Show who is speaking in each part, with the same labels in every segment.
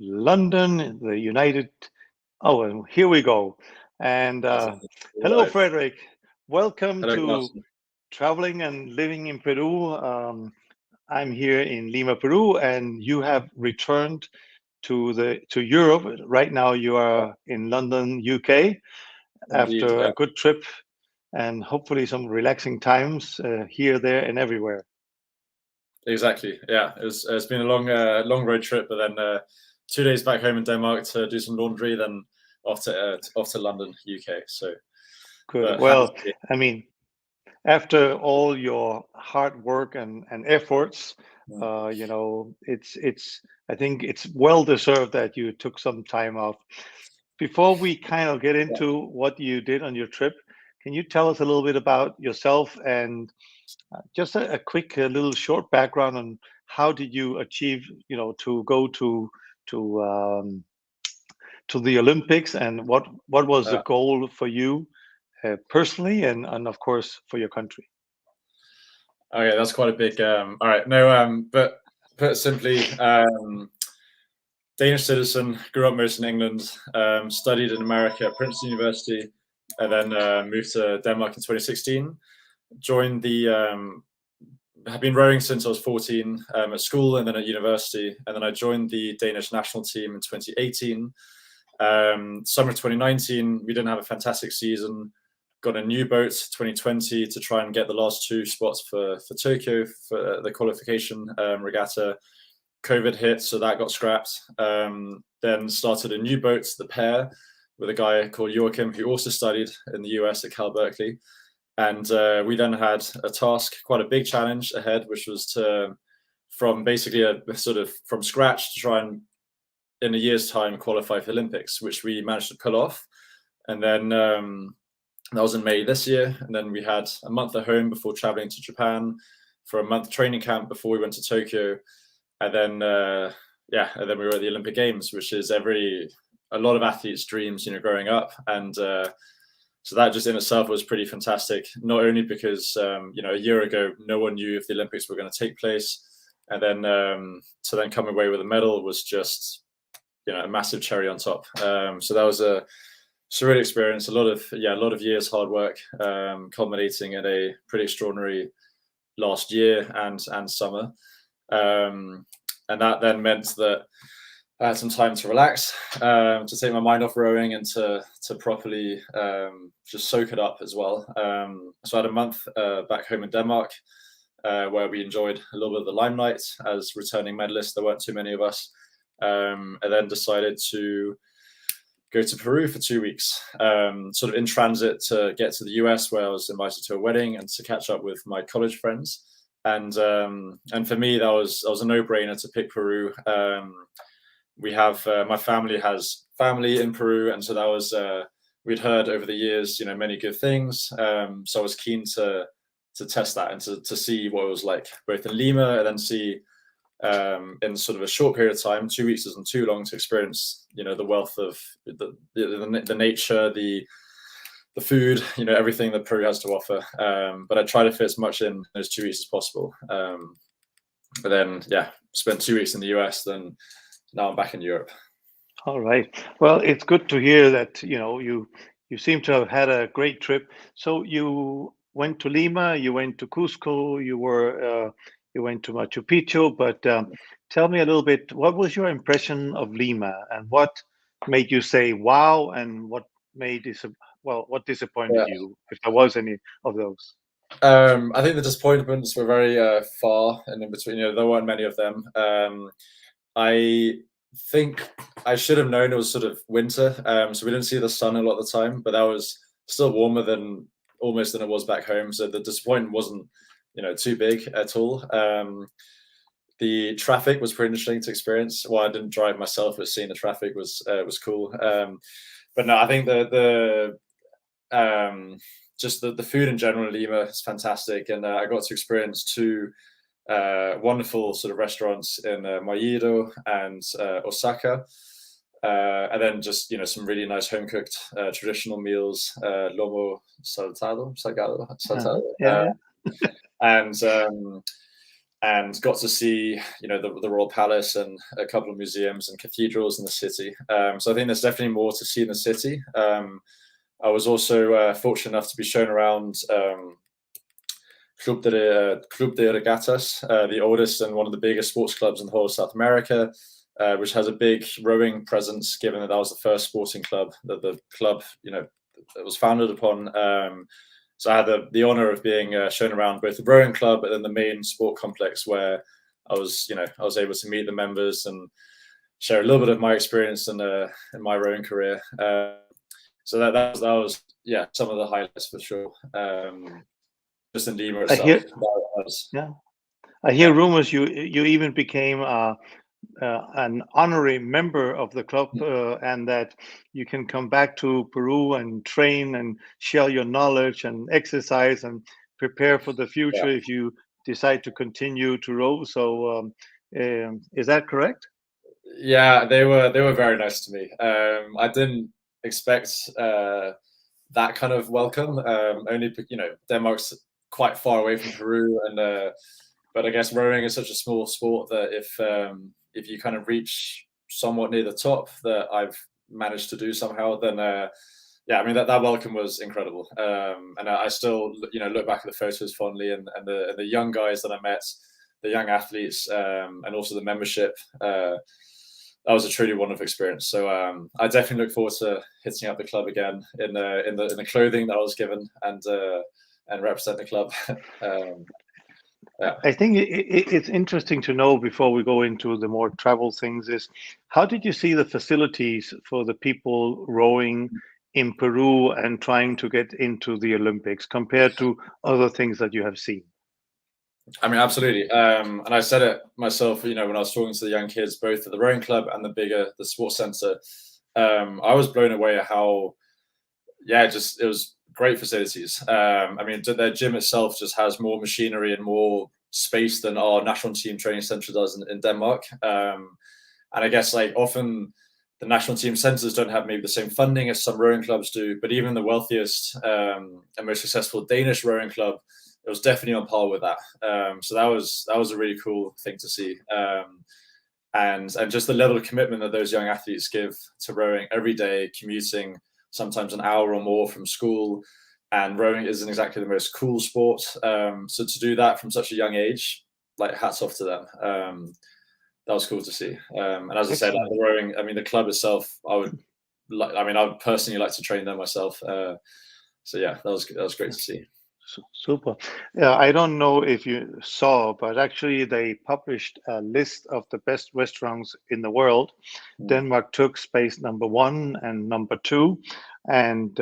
Speaker 1: London, the United. Oh, and here we go. And
Speaker 2: That's it. All
Speaker 1: hello,
Speaker 2: right.
Speaker 1: Frederic. Welcome
Speaker 2: Hello,
Speaker 1: to
Speaker 2: Carson.
Speaker 1: Traveling and Living in Peru. I'm here in Lima, Peru, and you have returned to Europe. Right now, you
Speaker 2: Yeah,
Speaker 1: are in London, UK,
Speaker 2: indeed.
Speaker 1: after
Speaker 2: Yeah,
Speaker 1: a good trip and hopefully some relaxing times here, there, and everywhere.
Speaker 2: exactly. Yeah, it's been a long road trip, but then 2 days back home in Denmark to do some laundry, then off to London, UK. So,
Speaker 1: Good.
Speaker 2: but happy to
Speaker 1: Well,
Speaker 2: be
Speaker 1: I mean, after all your hard work and efforts,
Speaker 2: here.
Speaker 1: it's I think it's well deserved that you took some time off. Before we kind of get
Speaker 2: Yeah.
Speaker 1: into what you did on your trip, can you tell us a little bit about yourself and just a quick little short background on how did you achieve, to go to to the Olympics, and what was the
Speaker 2: Uh,
Speaker 1: goal for you personally and of course for your country?
Speaker 2: okay, that's quite a big. All right, no, but put simply, Danish citizen, grew up most in England, studied in America at Princeton University, and then moved to Denmark in 2016. Joined the have been rowing since I was 14 at school and then at university. And then I joined the Danish national team in 2018. Summer 2019, we didn't have a fantastic season. Got a new boat 2020 to try and get the last two spots for Tokyo for the qualification regatta. COVID hit, so that got scrapped. Then started a new boat, the pair, with a guy called Joachim who also studied in the US at Cal Berkeley. And we then had a task, quite a big challenge ahead, which was to, from basically a sort of from scratch, to try and in a year's time qualify for the Olympics, which we managed to pull off. And then that was in May this year. And then we had a month at home before traveling to Japan for a month training camp before we went to Tokyo. And then and then we were at the Olympic Games, which is a lot of athletes' dreams, growing up. And so that just in itself was pretty fantastic. Not only because a year ago no one knew if the Olympics were going to take place, and then to then come away with a medal was just a massive cherry on top. So that was a surreal experience. A lot of years hard work, culminating in a pretty extraordinary last year and summer. And that then meant that I had some time to relax, to take my mind off rowing and to properly just soak it up as well. So I had a month back home in Denmark, where we enjoyed a little bit of the limelight as returning medalists. There weren't too many of us. And then decided to go to Peru for 2 weeks, sort of in transit to get to the US, where I was invited to a wedding and to catch up with my college friends. And for me, that was a no-brainer to pick Peru. We have my family has family in Peru, and so that was we'd heard over the years, many good things. So I was keen to test that and to see what it was like, both in Lima and then see in sort of a short period of time. 2 weeks isn't too long to experience, the wealth of the nature, the food, everything that Peru has to offer. But I try to fit as much in those 2 weeks as possible. But then, spent 2 weeks in the US, then now I'm back in Europe.
Speaker 1: All right. Well, it's good to hear that, you seem to have had a great trip. So you went to Lima, you went to Cusco, you went to Machu Picchu, but tell me a little bit, what was your impression of Lima and what made you say wow, and what what disappointed
Speaker 2: Yeah.
Speaker 1: you, if there was any of those?
Speaker 2: I think the disappointments were very far and in between. There weren't many of them. I think I should have known it was sort of winter, so we didn't see the sun a lot of the time. But that was still warmer than almost than it was back home. So the disappointment wasn't, too big at all. The traffic was pretty interesting to experience. Well, I didn't drive myself, but seeing the traffic was cool. But no, I think just the food in general in Lima is fantastic, and I got to experience two wonderful sort of restaurants in Maido and Osaka, and then just some really nice home cooked traditional meals, lomo saltado,
Speaker 1: Uh-huh.
Speaker 2: saltado,
Speaker 1: Yeah, yeah.
Speaker 2: and and got to see, the Royal Palace and a couple of museums and cathedrals in the city. So I think there's definitely more to see in the city. I was also fortunate enough to be shown around Club de Regatas, the oldest and one of the biggest sports clubs in the whole of South America, which has a big rowing presence, given that was the first sporting club that the club, that was founded upon. So I had the honor of being shown around both the rowing club, but then the main sport complex, where I was able to meet the members and share a little bit of my experience in my rowing career. So that was some of the highlights for sure. Just in Lima itself.
Speaker 1: I hear rumors you even became an honorary member of the club, and that you can come back to Peru and train and share your knowledge and exercise and prepare for the future if you decide to continue to row. So is that correct?
Speaker 2: Yeah, they were very nice to me. I didn't expect that kind of welcome. Only Denmark's quite far away from Peru, and but I guess rowing is such a small sport that if you kind of reach somewhat near the top, that I've managed to do somehow, then that welcome was incredible. And I still look back at the photos fondly, and the young guys that I met, the young athletes, and also the membership. That was a truly wonderful experience. So I definitely look forward to hitting up the club again in the clothing that I was given, and represent the club.
Speaker 1: I think it's interesting to know, before we go into the more travel things, is how did you see the facilities for the people rowing in Peru and trying to get into the Olympics compared to other things that you have seen?
Speaker 2: I mean, absolutely. And I said it myself, when I was talking to the young kids, both at the rowing club and the sports center. I was blown away at how, it was great facilities. I mean, their gym itself just has more machinery and more space than our national team training center does in Denmark. And I guess often the national team centers don't have maybe the same funding as some rowing clubs do, but even the wealthiest and most successful Danish rowing club, it was definitely on par with that. So that was a really cool thing to see. And just the level of commitment that those young athletes give to rowing every day, commuting sometimes an hour or more from school, and rowing isn't exactly the most cool sport. So to do that from such a young age, hats off to them. That was cool to see. And as I said, the rowing, I mean, the club itself, I would personally like to train them myself. So yeah, that was great to see.
Speaker 1: Super. Yeah, I don't know if you saw, but actually they published a list of the best restaurants in the world. Denmark took space number 1 and number 2, and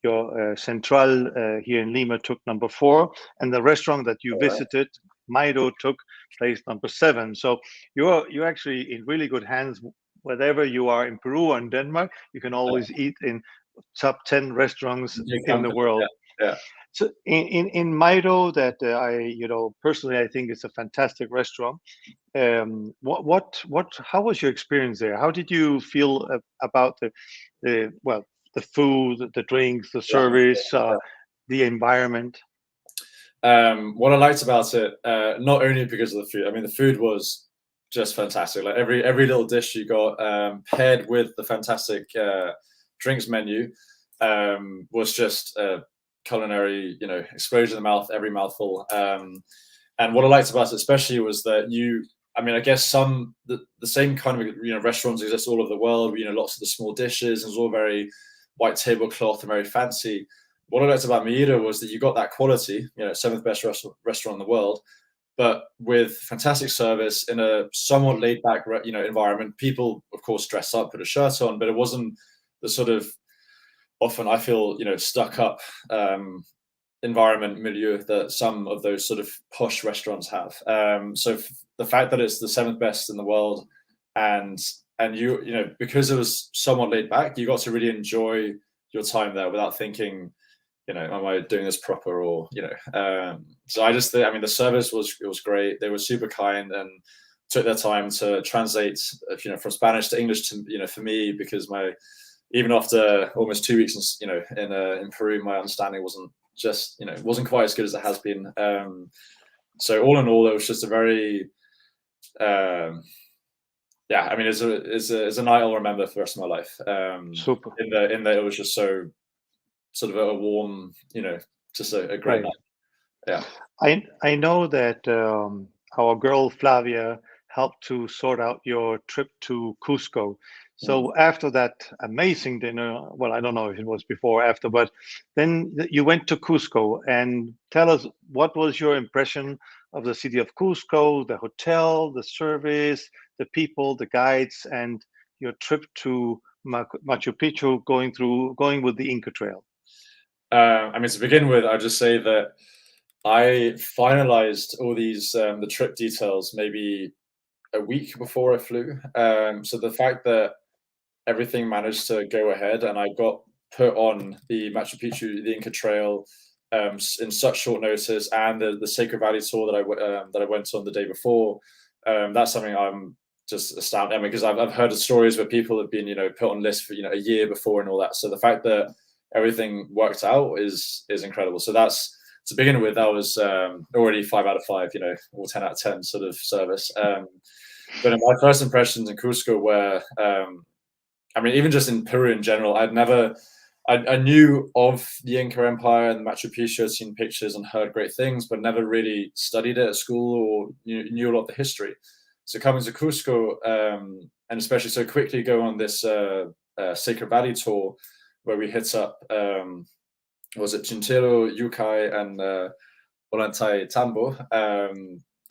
Speaker 1: your Central here in Lima took number 4, and the restaurant that you visited, Maido, took place number 7. So you're actually in really good hands. Wherever you are in Peru or in Denmark, you can always eat in top 10 restaurants in the world.
Speaker 2: Yeah.
Speaker 1: So in Maido, that personally I think it's a fantastic restaurant. How was your experience there? How did you feel about the food, the drinks, the service, the environment?
Speaker 2: What I liked about it, not only because of the food. I mean, the food was just fantastic. Every little dish you got, paired with the fantastic drinks menu, was just culinary, explosion in the mouth, every mouthful. And what I liked about it especially was that I guess the same kind of restaurants exist all over the world. Lots of the small dishes, and it was all very white tablecloth and very fancy. What I liked about Maida was that you got that quality, 7th best restaurant in the world, but with fantastic service in a somewhat laid back, environment. People, of course, dress up, put a shirt on, but it wasn't the sort of, often I feel, stuck up environment, milieu, that some of those sort of posh restaurants have. So the fact that it's the 7th best in the world, and because it was somewhat laid back, you got to really enjoy your time there without thinking, am I doing this proper, or so I just think, the service was great. They were super kind and took their time to translate, from Spanish to English to, for me, because even after almost 2 weeks, in Peru, my understanding wasn't quite as good as it has been. So all in all, it was just a very yeah. I mean, it's a night I'll remember for the rest of my life.
Speaker 1: Super.
Speaker 2: In the it was just so sort of a warm, just a great
Speaker 1: Right.
Speaker 2: night. Yeah.
Speaker 1: I know that our girl Flavia helped to sort out your trip to Cusco.
Speaker 2: Mm.
Speaker 1: So after that amazing dinner, well, I don't know if it was before or after, but then you went to Cusco and tell us what was your impression of the city of Cusco, the hotel, the service, the people, the guides, and your trip to Machu Picchu going with the Inca Trail.
Speaker 2: I mean, to begin with, I'll just say that I finalized all these the trip details maybe a week before I flew. So the fact that everything managed to go ahead and I got put on the Machu Picchu, the Inca Trail, in such short notice, and the Sacred Valley tour that I went on the day before. That's something I'm just astounded. I mean, because I've heard of stories where people have been put on lists for a year before and all that. So the fact that everything worked out is incredible. So that's to begin with. That was already 5 out of 5. Or 10 out of 10 sort of service. But my first impressions in Cusco were I mean, even just in Peru in general, I knew of the Inca Empire and Machu Picchu, I'd seen pictures and heard great things, but never really studied it at school or knew a lot of the history. So coming to Cusco, and especially so quickly go on this Sacred Valley tour, where we hit up, was it Chintero, Yucay, and Ollantay Tambo.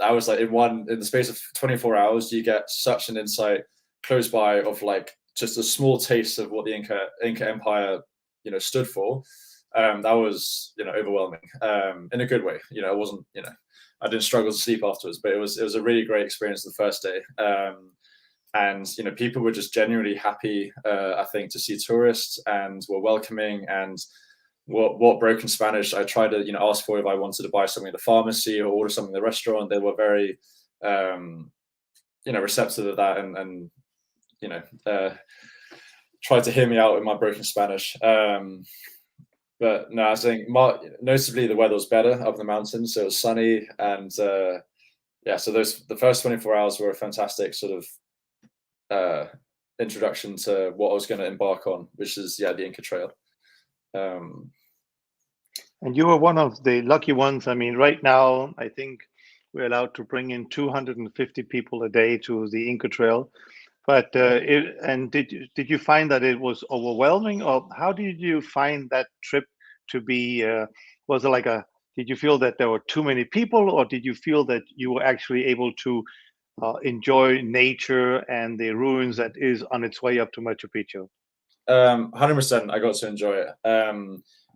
Speaker 2: I was like in the space of 24 hours, you get such an insight close by of like just a small taste of what the Inca Empire, stood for. That was, overwhelming, in a good way. It wasn't, I didn't struggle to sleep afterwards, but it was a really great experience the first day. And people were just genuinely happy, I think, to see tourists and were welcoming. And what broken Spanish I tried to ask for if I wanted to buy something at the pharmacy or order something at the restaurant. They were very receptive of that, and tried to hear me out in my broken Spanish. But no, I think notably the weather was better up in the mountains, so it was sunny, and yeah. So the first 24 hours were a fantastic sort of introduction to what I was going to embark on, which is the Inca Trail.
Speaker 1: And you were one of the lucky ones. I mean, right now, I think we're allowed to bring in 250 people a day to the Inca Trail. But did you find that it was overwhelming, or how did you find that trip to be? Was it like did you feel that there were too many people, or did you feel that you were actually able to enjoy nature and the ruins that is on its way up to Machu Picchu?
Speaker 2: 100%, I got to enjoy it.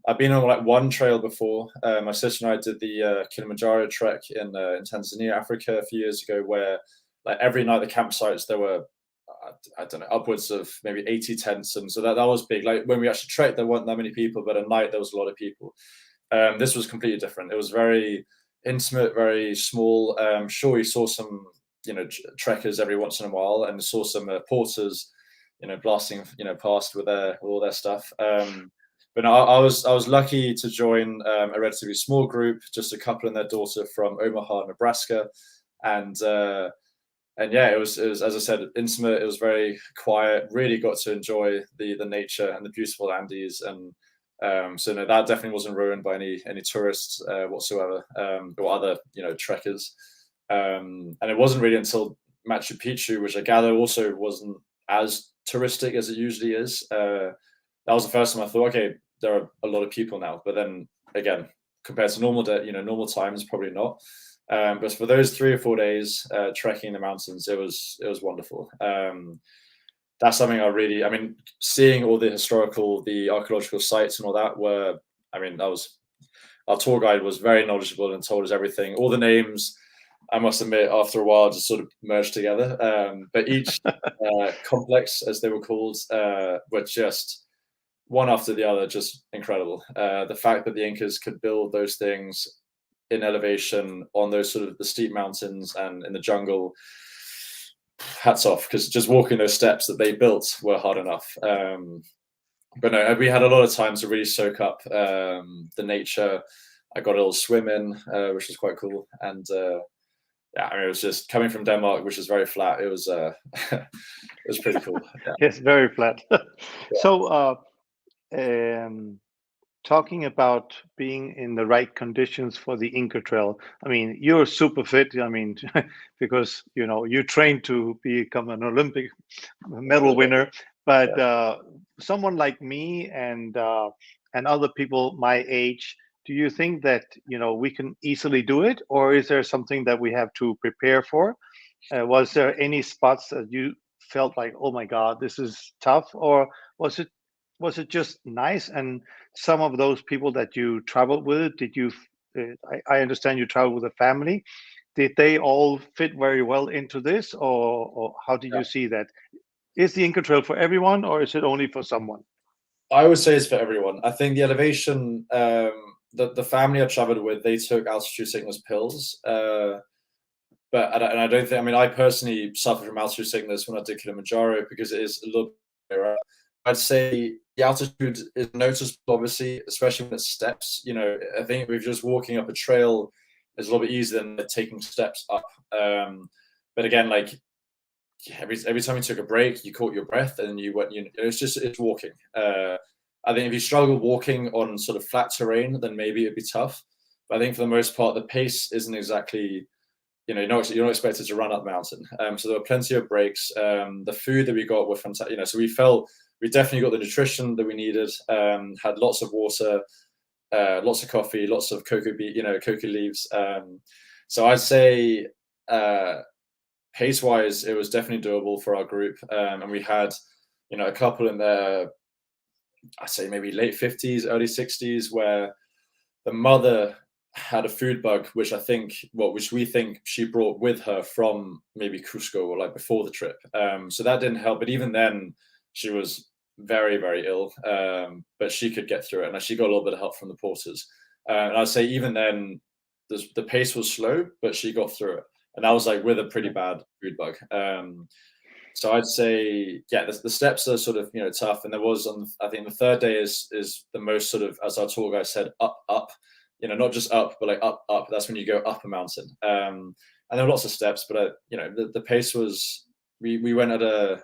Speaker 2: I've been on like one trail before. My sister and I did the Kilimanjaro trek in Tanzania, Africa, a few years ago, where like every night the campsites there were I don't know, upwards of maybe 80 tents, and so that was big. Like when we actually trekked, there weren't that many people, but at night there was a lot of people. This was completely different. It was very intimate, very small. Sure, you saw some trekkers every once in a while, and saw some porters blasting past with all their stuff. But no, I was lucky to join a relatively small group, just a couple and their daughter from Omaha, Nebraska, and yeah, it was as I said, intimate. It was very quiet. Really got to enjoy the nature and the beautiful Andes, and so no, that definitely wasn't ruined by any tourists whatsoever, or other trekkers. And it wasn't really until Machu Picchu, which I gather also wasn't as touristic as it usually is. That was the first time I thought, okay, there are a lot of people now. But then again, compared to normal times, probably not. But for those 3 or 4 days trekking the mountains, it was wonderful. That's something I mean, seeing all the archaeological sites and all that that was, our tour guide was very knowledgeable and told us everything. All the names, I must admit, after a while, just sort of merged together. But each complex, as they were called, were just one after the other, just incredible. The fact that the Incas could build those things in elevation on those sort of the steep mountains and in the jungle, hats off, because just walking those steps that they built were hard enough. But no, we had a lot of time to really soak up the nature. I got a little swim in, which was quite cool. And yeah, I mean, it was just coming from Denmark, which is very flat. It was it was pretty cool. Yeah.
Speaker 1: Yes, very flat.
Speaker 2: Yeah.
Speaker 1: So, um, talking about being in the right conditions for the Inca Trail, I mean, you're super fit. I mean, because you trained to become an Olympic medal winner. But someone like me and other people my age, do you think that we can easily do it, or is there something that we have to prepare for? Was there any spots that you felt like, oh my God, this is tough, or was it just nice? And some of those people that you traveled with, did you? I understand you traveled with a family. Did they all fit very well into this, or how did
Speaker 2: Yeah.
Speaker 1: you see that? Is the Inca Trail for everyone, or is it only for someone?
Speaker 2: I would say it's for everyone. I think the elevation, the family I traveled with, they took altitude sickness pills. But I don't think. I mean, I personally suffered from altitude sickness when I did Kilimanjaro because it is a little bit rarer. I'd say the altitude is noticeable, obviously, especially when it's steps. I think if you're just walking up a trail, it's a little bit easier than taking steps up. But again, like every time you took a break, you caught your breath and you went. It's walking. I think if you struggle walking on sort of flat terrain, then maybe it'd be tough. But I think for the most part, the pace isn't exactly. You're not expected to run up the mountain. So there were plenty of breaks. The food that we got were fantastic. So we definitely got the nutrition that we needed. Had lots of water, lots of coffee, lots of cocoa leaves. So I'd say pace-wise, it was definitely doable for our group. And we had, a couple in their, I'd say maybe late 50s, early 60s, where the mother had a food bug, which we think she brought with her from maybe Cusco or like before the trip. So that didn't help. But even then, she was very, very ill. But she could get through it, and she got a little bit of help from the porters. And I'd say even then, the pace was slow, but she got through it. And that was like with a pretty bad food bug. So I'd say, yeah, the steps are sort of tough. And there was I think the third day is the most sort of, as our tour guide said, up. Not just up, but like up. That's when you go up a mountain. And there were lots of steps, but the pace was, we went at a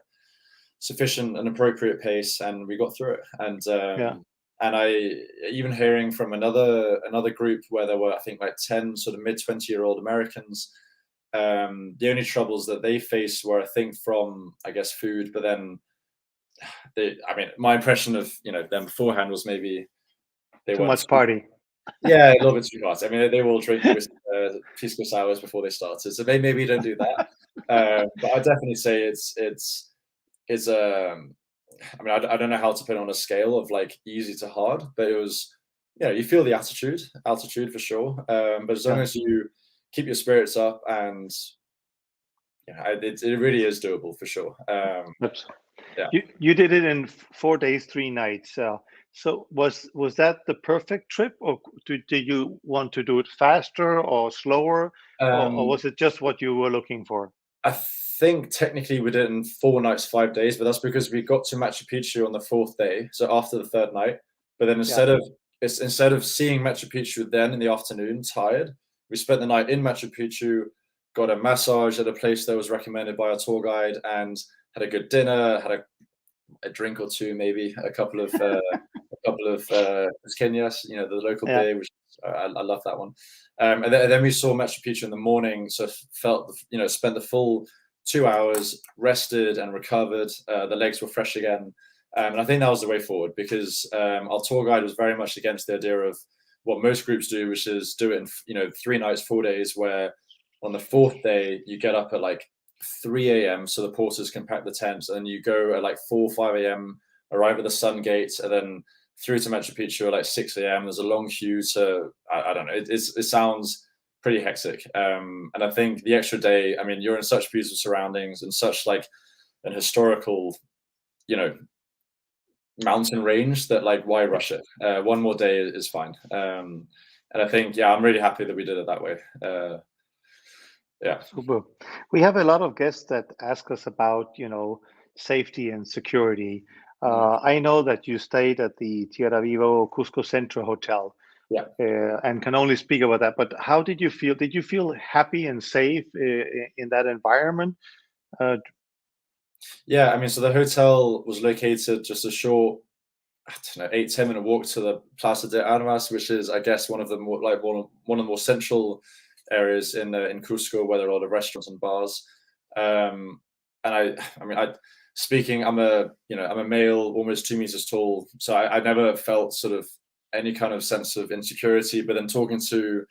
Speaker 2: sufficient and appropriate pace, and we got through it.
Speaker 1: Yeah.
Speaker 2: And I even hearing from another group where there were, I think, like 10 sort of mid-20-year-old Americans. The only troubles that they faced were, I think, from, I guess, food, but then my impression of them beforehand was maybe they
Speaker 1: Too
Speaker 2: weren't.
Speaker 1: much party.
Speaker 2: Yeah, a little bit too much. I mean, they will drink pisco sours before they started, so maybe don't do that. But I definitely say it's. I mean, I don't know how to put it on a scale of like easy to hard, but it was. You feel the altitude for sure. But as long as you keep your spirits up, and it really is doable for sure. Yeah.
Speaker 1: You did it in 4 days, 3 nights. So was that the perfect trip, or did you want to do it faster or slower, or was it just what you were looking for?
Speaker 2: I think technically we did it in 4 nights, 5 days, but that's because we got to Machu Picchu on the 4th day, so after the 3rd night. But then instead of seeing Machu Picchu then in the afternoon, tired, we spent the night in Machu Picchu, got a massage at a place that was recommended by our tour guide, and had a good dinner, had a drink or two, maybe a couple of Kenyas, the local beer, which I love that one. And then we saw Machu Picchu in the morning, so spent the full 2 hours, rested and recovered. The legs were fresh again. And I think that was the way forward, because our tour guide was very much against the idea of what most groups do, which is do it in 3 nights, 4 days, where on the 4th day you get up at like 3 a.m. so the porters can pack the tents, and you go at like 4 5 a.m., arrive at the sun gate, and then through to Machu Picchu at like 6 a.m. There's a long queue to, I don't know, it sounds pretty hectic. And I think the extra day, I mean, you're in such beautiful surroundings and such like an historical, mountain range that like, why rush it? One more day is fine. And I think, I'm really happy that we did it that way. Yeah.
Speaker 1: Super. We have a lot of guests that ask us about, safety and security. I know that you stayed at the Tierra Vivo Cusco Centro Hotel.
Speaker 2: Yeah.
Speaker 1: and can only speak about that. But how did you feel? Did you feel happy and safe in that environment? Uh,
Speaker 2: Yeah, I mean, so the hotel was located just a short, I don't know, 8-10 minute walk to the Plaza de Armas, which is, I guess, one of the more like one of the more central areas in Cusco, where there are a lot of restaurants and bars. Um, and I mean, speaking, I'm a male, almost 2 meters tall, so I never felt sort of any kind of sense of insecurity. But then talking to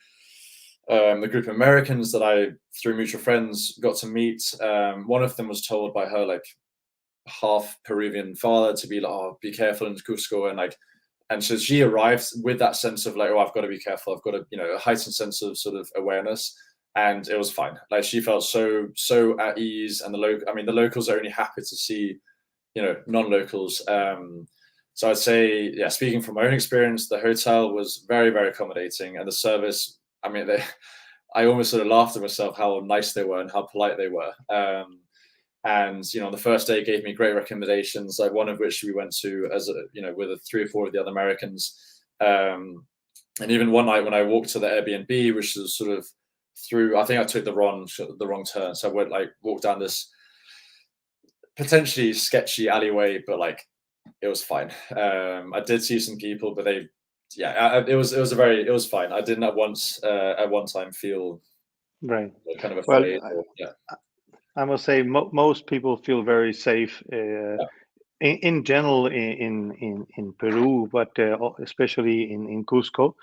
Speaker 2: the group of Americans that I, through mutual friends, got to meet, one of them was told by her like half Peruvian father to be like, "Oh, be careful in Cusco," and like, and so she arrived with that sense of like, "Oh, I've got to be careful. I've got to, a heightened sense of sort of awareness." And it was fine. Like she felt so at ease, and the locals are only happy to see, non-locals. So I'd say, yeah, speaking from my own experience, the hotel was very, very accommodating, and the service. I mean, I almost sort of laughed at myself how nice they were and how polite they were. And on the first day gave me great recommendations, like one of which we went to as with 3 or 4 of the other Americans. And even one night when I walked to the Airbnb, which was sort of through, I think I took the wrong turn, so I walked down this potentially sketchy alleyway, but like it was fine. I did see some people, but it was fine. I didn't at one time feel
Speaker 1: right.
Speaker 2: kind of
Speaker 1: Well,
Speaker 2: afraid. Or, yeah,
Speaker 1: I must say most people feel very safe
Speaker 2: yeah,
Speaker 1: in general in Peru, but especially in Cusco.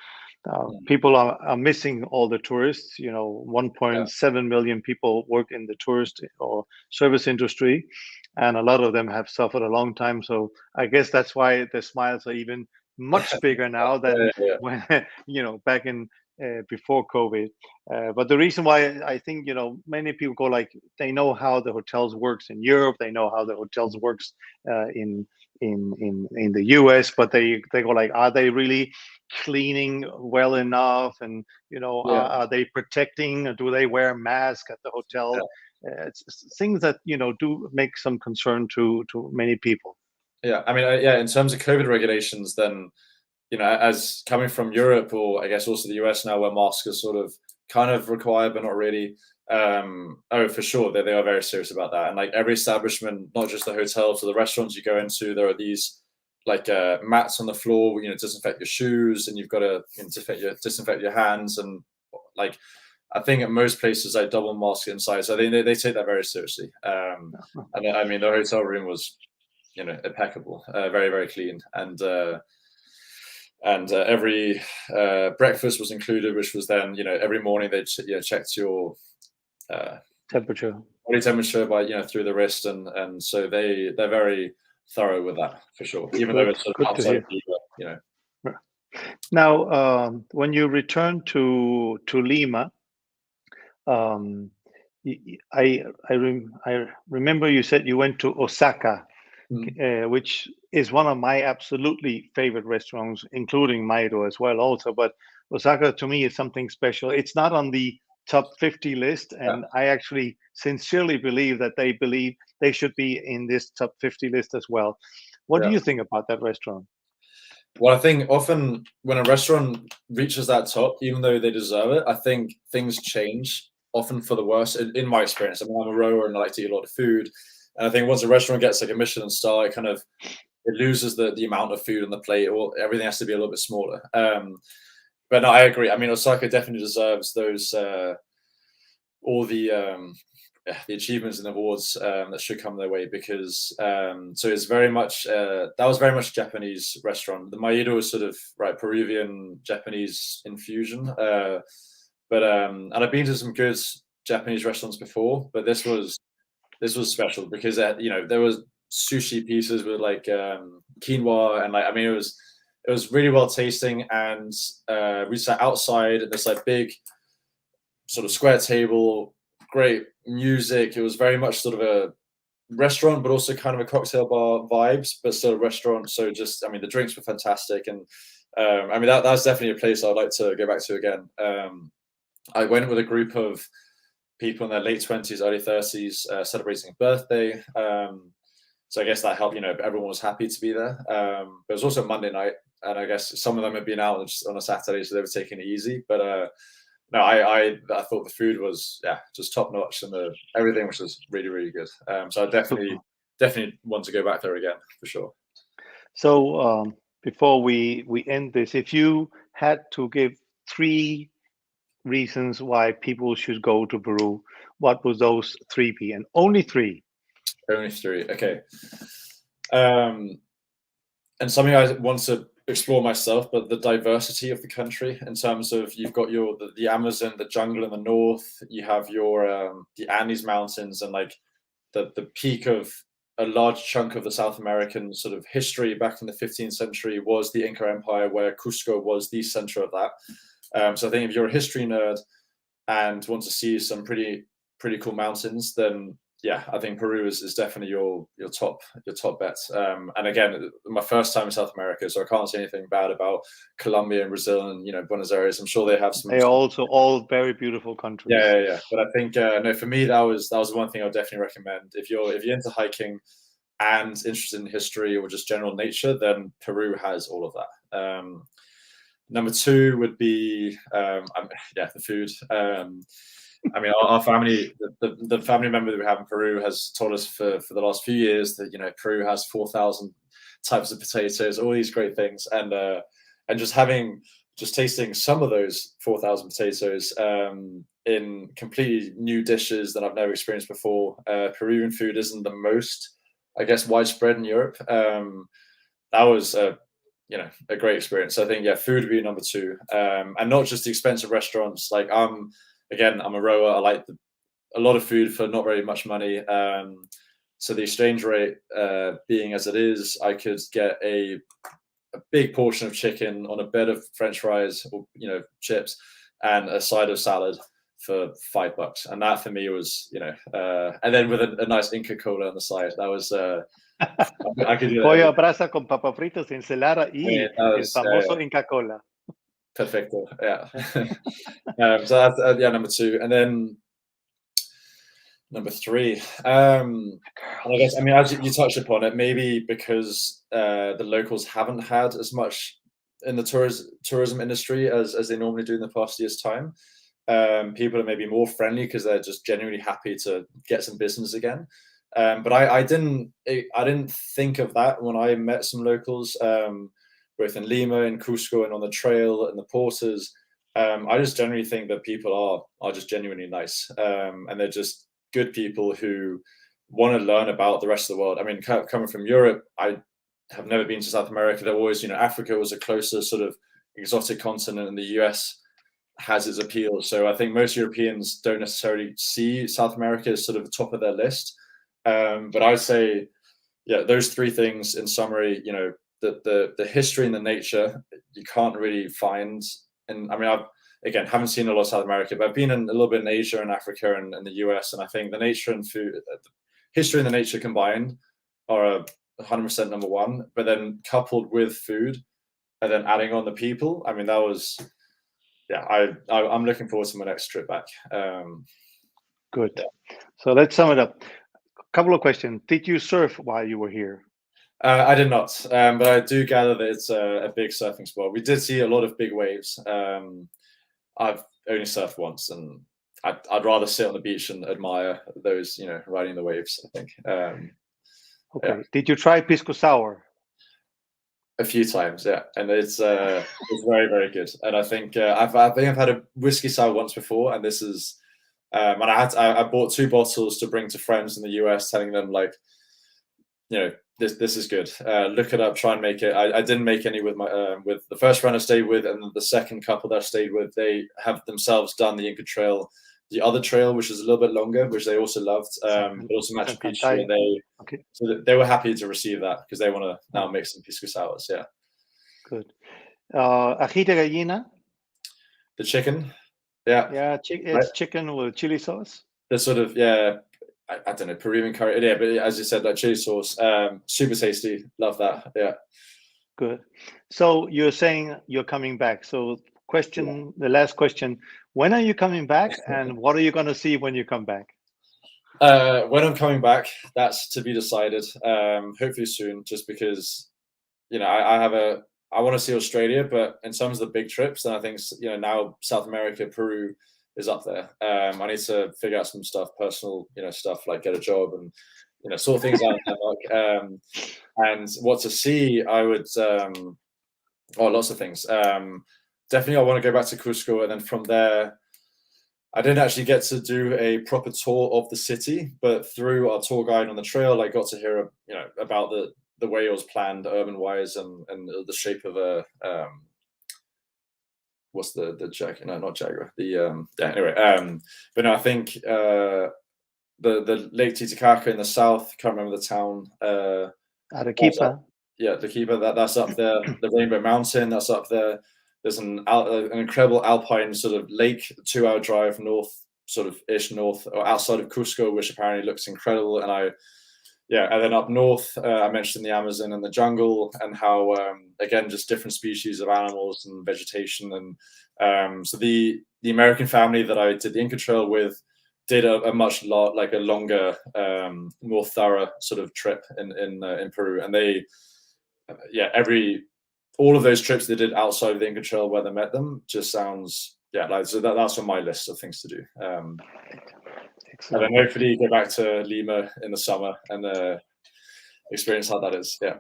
Speaker 2: mm,
Speaker 1: People are missing all the tourists.
Speaker 2: yeah,
Speaker 1: 1.7 million people work in the tourist or service industry, and a lot of them have suffered a long time. So I guess that's why the smiles are even much bigger now
Speaker 2: yeah,
Speaker 1: than
Speaker 2: yeah, yeah.
Speaker 1: when back in before COVID. But the reason why I think many people go, like, they know how the hotels works in Europe, they know how the hotels works in in the US, but they go like, are they really cleaning well enough? And
Speaker 2: Yeah.
Speaker 1: are they protecting? Do they wear masks at the hotel? It's things that do make some concern to many people.
Speaker 2: Yeah, I mean, yeah, in terms of COVID regulations, then, as coming from Europe, or I guess also the US now, where masks are sort of kind of required, but not really. Oh, for sure, they are very serious about that. And like every establishment, not just the hotels or the restaurants you go into, there are these like mats on the floor, where, disinfect your shoes, and you've got to disinfect your hands, and like I think at most places I double mask inside, so they take that very seriously. And I mean, the hotel room was impeccable, very, very clean, and every breakfast was included, which was then every morning they checked your uh,
Speaker 1: Temperature.
Speaker 2: body temperature by through the wrist, and so they're very thorough with that for sure, even though
Speaker 1: Good,
Speaker 2: it's sort of
Speaker 1: good to
Speaker 2: outside of
Speaker 1: hear.
Speaker 2: the
Speaker 1: Now, when you return to Lima, um, I remember you said you went to Osaka,
Speaker 2: Mm,
Speaker 1: which is one of my absolutely favorite restaurants, including Maido as well, also. But Osaka to me is something special. It's not on the top 50 list,
Speaker 2: yeah,
Speaker 1: and I actually sincerely believe that they believe they should be in this top 50 list as well. What do
Speaker 2: yeah.
Speaker 1: you think about that restaurant?
Speaker 2: Well, I think often when a restaurant reaches that top, even though they deserve it, I think things change often for the worse. In my experience, I mean, I'm a rower and I like to eat a lot of food, and I think once a restaurant gets like a Michelin star, it loses the amount of food on the plate, or everything has to be a little bit smaller. But no, I agree. I mean, Osaka definitely deserves those all the achievements and awards that should come their way, because so it's very much that was very much a Japanese restaurant. The Maido was sort of Peruvian Japanese infusion, and I've been to some good Japanese restaurants before, but this was special because there was sushi pieces with like quinoa, and like I mean it was really well tasting, and we sat outside at this like big sort of square table, great music. It was very much sort of a restaurant, but also kind of a cocktail bar vibes, but still a restaurant. So just, I mean, the drinks were fantastic, and I mean that's definitely a place I'd like to go back to again. I went with a group of people in their late 20s, early 30s, celebrating a birthday. So I guess that helped. Everyone was happy to be there. But it was also Monday night, and I guess some of them had been out just on a Saturday, so they were taking it easy. But no, I thought the food was just top notch, and everything was just really really good. So I definitely want to go back there again for sure.
Speaker 1: So before we end this, if you had to give 3 reasons why people should go to Peru, what would those 3 be? And only 3.
Speaker 2: Only 3. Okay. And something I want to explore myself, but the diversity of the country in terms of you've got the Amazon, the jungle in the north, you have your the Andes Mountains, and like the peak of a large chunk of the South American sort of history back in the 15th century was the Inca Empire, where Cusco was the center of that. So I think if you're a history nerd and want to see some pretty cool mountains, then yeah, I think Peru is definitely your top bet. And again, my first time in South America, so I can't say anything bad about Colombia and Brazil and Buenos Aires. I'm sure they have some.
Speaker 1: They're also all very beautiful countries.
Speaker 2: Yeah. But I think no, for me that was one thing I would definitely recommend. If you're into hiking and interested in history or just general nature, then Peru has all of that. Number 2 would be the food. I mean, our family, the family member that we have in Peru has told us for the last few years that Peru has 4,000 types of potatoes, all these great things, and just tasting some of those 4,000 potatoes in completely new dishes that I've never experienced before. Peruvian food isn't the most, I guess, widespread in Europe. That was a great experience. I think food would be number 2, and not just the expensive restaurants. Like I'm a rower. I like a lot of food for not very much money. So the exchange rate being as it is, I could get a big portion of chicken on a bed of French fries or chips and a side of salad for $5, and that for me was and then with a nice Inca Cola on the side. That was I could do
Speaker 1: Pollo a brasa con papas fritas, ensalada y el
Speaker 2: was,
Speaker 1: famoso Inca Cola.
Speaker 2: Perfecto. Yeah. So that's number 2, and then number 3. And I guess as you touched upon it, maybe because the locals haven't had as much in the tourism industry as they normally do in the past year's time. People are maybe more friendly because they're just genuinely happy to get some business again. But I didn't think of that when I met some locals. Both in Lima, in Cusco, and on the trail and the porters. I just generally think that people are just genuinely nice, and they're just good people who want to learn about the rest of the world. I mean, coming from Europe, I have never been to South America. There always, Africa was a closer sort of exotic continent, and the US has its appeal. So I think most Europeans don't necessarily see South America as sort of the top of their list. But I'd say, those 3 things in summary, the history and the nature you can't really find. And I mean, I haven't seen a lot of South America, but I've been in a little bit in Asia and Africa and the US, and I think the nature and food, history and the nature combined are 100% number 1. But then coupled with food, and then adding on the people, I mean, that was I'm looking forward to my next trip back.
Speaker 1: Good. Yeah. So let's sum it up. A couple of questions. Did you surf while you were here?
Speaker 2: I did not, but I do gather that it's a big surfing spot. We did see a lot of big waves. I've only surfed once, and I'd rather sit on the beach and admire those, riding the waves, I think.
Speaker 1: Okay. Yeah. Did you try pisco sour?
Speaker 2: A few times, yeah, and it's very, very good. And I think I've had a whiskey sour once before, and this is, and I bought 2 bottles to bring to friends in the US, telling them like, this is good. Look it up. Try and make it. I didn't make any with my with the first friend I stayed with, and the second couple that I stayed with. They have themselves done the Inca Trail, the other trail, which is a little bit longer, which they also loved, but also Machu Picchu. And so they were happy to receive that because they want to now make some pisco sours. Yeah.
Speaker 1: Good. Ají de gallina.
Speaker 2: The chicken. Yeah.
Speaker 1: Yeah, it's chicken with chili sauce.
Speaker 2: The sort of I don't know, Peruvian curry. Yeah, but as you said, like chili sauce, super tasty. Love that. Yeah.
Speaker 1: Good. So you're saying you're coming back. So the last question, when are you coming back, and what are you going to see when you come back?
Speaker 2: When I'm coming back, that's to be decided. Hopefully soon, just because, I have I want to see Australia, but in terms of the big trips, then I think now South America, Peru is up there. I need to figure out some stuff, personal stuff like get a job and sort things out in Denmark. And what to see, I would lots of things. Definitely, I want to go back to Cusco, and then from there, I didn't actually get to do a proper tour of the city, but through our tour guide on the trail, I got to hear about the way it was planned urban wise and the shape of a what's the jaguar? No, not jaguar. Anyway. But no, I think the Lake Titicaca in the south. Can't remember the town.
Speaker 1: Arequipa.
Speaker 2: Yeah, Arequipa. That's up there. The Rainbow Mountain. That's up there. There's an incredible alpine sort of lake, 2-hour drive north, sort of ish north or outside of Cusco, which apparently looks incredible. And then up north, I mentioned the Amazon and the jungle, and how again just different species of animals and vegetation. And so the American family that I did the Inca Trail with did a longer, more thorough sort of trip in Peru, and they all of those trips they did outside of the Inca Trail where they met them just sounds so that's on my list of things to do. And then hopefully go back to Lima in the summer and experience how that is. Yeah.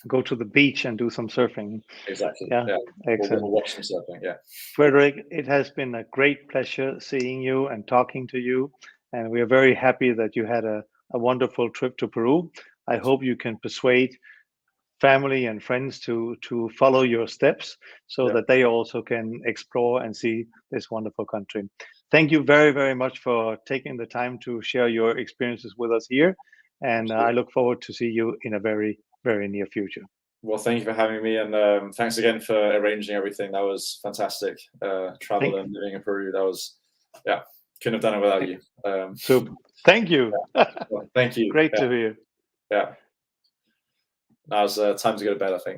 Speaker 1: Go to the beach and do some surfing.
Speaker 2: Exactly.
Speaker 1: Yeah. Excellent.
Speaker 2: We'll watch some surfing. Yeah.
Speaker 1: Frederic, it has been a great pleasure seeing you and talking to you, and we are very happy that you had a wonderful trip to Peru. I hope you can persuade family and friends to follow your steps so that they also can explore and see this wonderful country. Thank you very, very much for taking the time to share your experiences with us here. And I look forward to see you in a very, very near future.
Speaker 2: Well, thank you for having me. And thanks again for arranging everything. That was fantastic. Travel and living in Peru. That was, couldn't have done it without you.
Speaker 1: Super. Thank you.
Speaker 2: Well, thank you.
Speaker 1: Great to hear.
Speaker 2: Yeah. Now it's time to go to bed, I think.